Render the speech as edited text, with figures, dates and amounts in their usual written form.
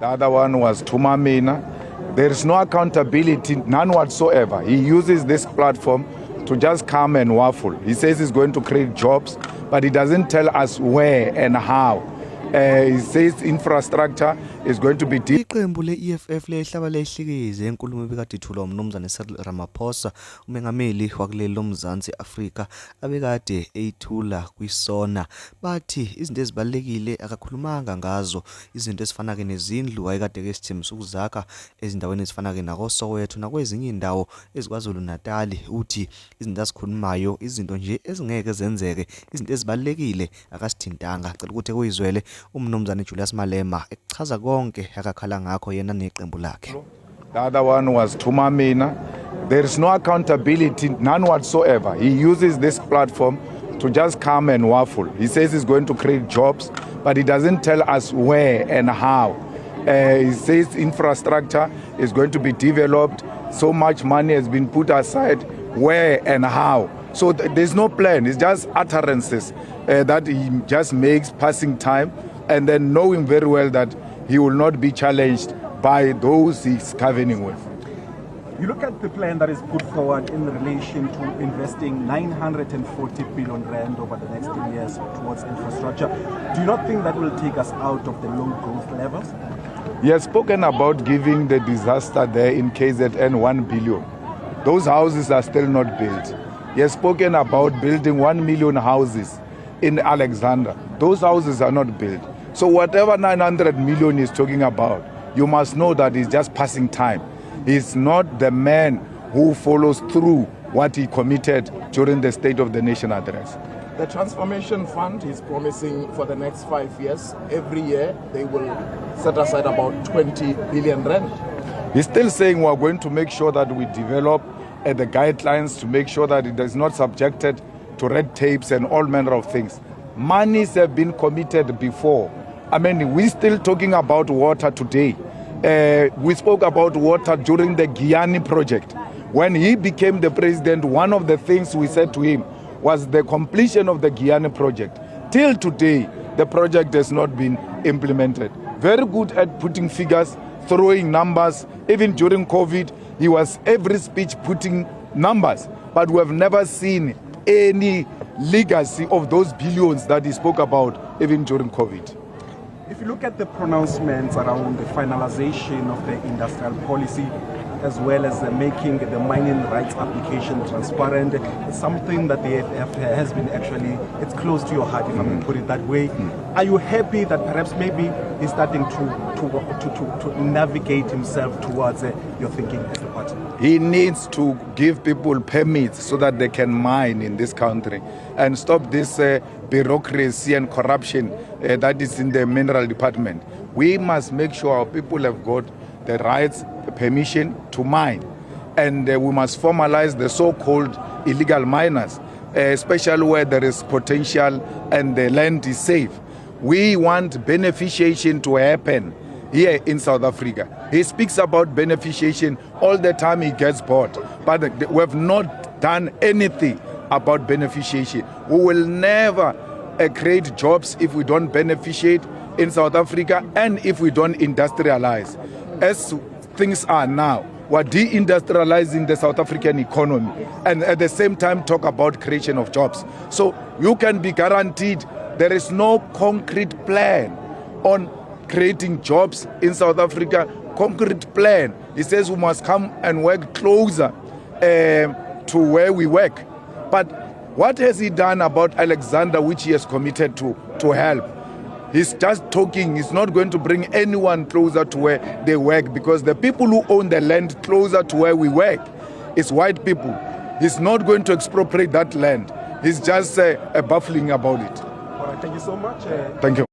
The other one was uMalema. There is no accountability, none whatsoever. He uses this platform to just come and waffle. He says he's going to create jobs, but he doesn't tell us where and how. He says infrastructure is going to be deep. Iqembu le-EFF lehlaba lehlikize enkulumo ebekade ithulwa umnumzane uRamaphosa umengameli wakuleli loMzansi Afrika abekade eyithula kwiSONA bathi izinto ezibalekile akakhulumanga ngazo izinto ezifana ke nezindlu ayekade ke sithemisa ukuzakha ezindaweni ezifana ke nakoSoweto nakwezinye indawo eziKwaZulu Natal uthi izinto azikhulumayo izinto nje ezingeke zenzeke izinto ezibalekile akasithintanga cela ukuthi kuyizwele umnumzane uMalema echaza konke akakhala ngakho yena neqembu lakhe. The other one was uMalema. There is no accountability, none whatsoever. He uses this platform to just come and waffle. He says he's going to create jobs, but he doesn't tell us where and how. He says infrastructure is going to be developed. So much money has been put aside. Where and how? So there's no plan. It's just utterances that he just makes passing time, and then knowing very well that he will not be challenged by those he's governing with. You look at the plan that is put forward in relation to investing 940 billion rand over the next 10 years towards infrastructure. Do you not think that will take us out of the low growth levels? He has spoken about giving the disaster there in KZN 1 billion. Those houses are still not built. He has spoken about building 1 million houses in Alexandra. Those houses are not built. So whatever 900 million is talking about, you must know that he's just passing time. He's not the man who follows through what he committed during the State of the Nation address. The Transformation Fund is promising for the next 5 years, every year they will set aside about 20 billion rand. He's still saying we're going to make sure that we develop the guidelines to make sure that it is not subjected to red tapes and all manner of things. Monies have been committed before. I mean, we're still talking about water today. We spoke about water during the Guyana project. When he became the president, one of the things we said to him was the completion of the Guyana project. Till today, the project has not been implemented. Very good at putting figures, throwing numbers. Even during COVID, he was every speech putting numbers. But we have never seen any legacy of those billions that he spoke about even during COVID. If you look at the pronouncements around the finalization of the industrial policy, as well as making the mining rights application transparent, it's something that the EFF has been actually, it's close to your heart, if I can put it that way. Are you happy that perhaps maybe he's starting to navigate himself towards your thinking as the party? He needs to give people permits so that they can mine in this country and stop this bureaucracy and corruption that is in the mineral department. We must make sure our people have got the rights, the permission to mine. And we must formalize the so-called illegal miners, especially where there is potential and the land is safe. We want beneficiation to happen here in South Africa. He speaks about beneficiation all the time he gets bored, but we have not done anything about beneficiation. We will never create jobs if we don't beneficiate in South Africa and if we don't industrialize. As things are now, we're deindustrializing the South African economy and at the same time talk about creation of jobs. So you can be guaranteed there is no concrete plan on creating jobs in South Africa. Concrete plan. He says we must come and work closer to where we work. But what has he done about Alexander, which he has committed to help? He's just talking. He's not going to bring anyone closer to where they work, because the people who own the land closer to where we work is white people. He's not going to expropriate that land. He's just baffling about it. All right, thank you so much. Thank you.